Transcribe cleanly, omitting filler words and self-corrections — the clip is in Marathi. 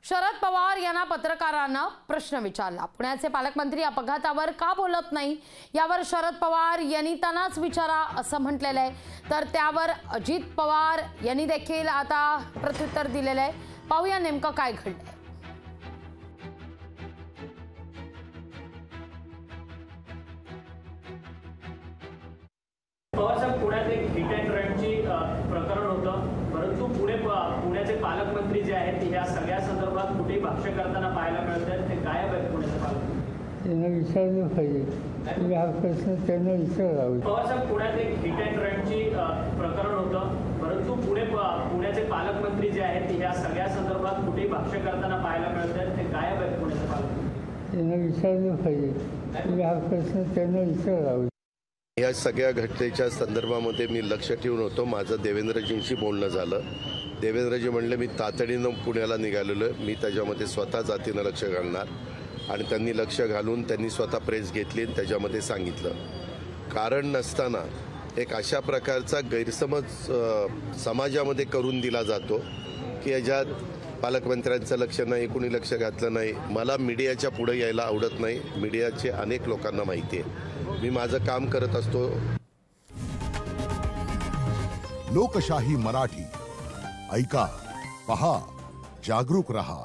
शरद पवार यांना पत्रकारांना प्रश्न विचारला। पुण्याचे पालकमंत्री अपघातावर का बोलत नाही यावर शरद पवार यांनी त्यांनाच विचारा असं म्हटलेलं आहे। तर त्यावर अजित पवार यांनी देखील आता प्रत्युत्तर दिलेलं आहे। पाहूया नेमकं काय घडलंय। पवार साहेब, पुण्यात एक हिट अँड रनची प्रकरण होतं, परंतु पुण्याचे पालकमंत्री जे आहेत या सगळ्या संदर्भात कुठेही भाष्य करताना पाहायला मिळतात। ते गायब आहेत पुण्याचे पालकमंत्री। त्यांना विचारलं पाहिजे, हा प्रश्न त्यांना विचारावा। पवार साहेब, पुण्यात एक हिट अँड रनची प्रकरण होतं, परंतु पुण्याचे पालकमंत्री जे आहेत या सगळ्या संदर्भात कुठेही भाष्य करताना पाहायला मिळतात। ते गायब आहेत पुण्याचे पालकमंत्री। त्यांना विचारलं पाहिजे, हा प्रश्न त्यांना विचारावा। या सगळ्या घटनेच्या संदर्भामध्ये मी लक्ष ठेवून होतो। माझं देवेंद्रजींशी बोलणं झालं। देवेंद्रजी म्हणले मी तातडीनं पुण्याला निघालेलो आहे, मी त्याच्यामध्ये स्वतः जातीनं लक्ष घालणार आणि त्यांनी लक्ष घालून त्यांनी स्वतः प्रेस घेतली आणि त्याच्यामध्ये सांगितलं। कारण नसताना एक अशा प्रकारचा गैरसमज समाजामध्ये करून दिला जातो की याच्यात पालकमंत्र्यांचं लक्ष नाही, कुणी लक्ष घातलं नाही। मला मीडियाच्या पुढे यायला आवडत नाही। मीडियाचे अनेक लोकांना माहिती आहे, मी माझं काम करत असतो। लोकशाही मराठी ऐका, पहा, जागरूक रहा।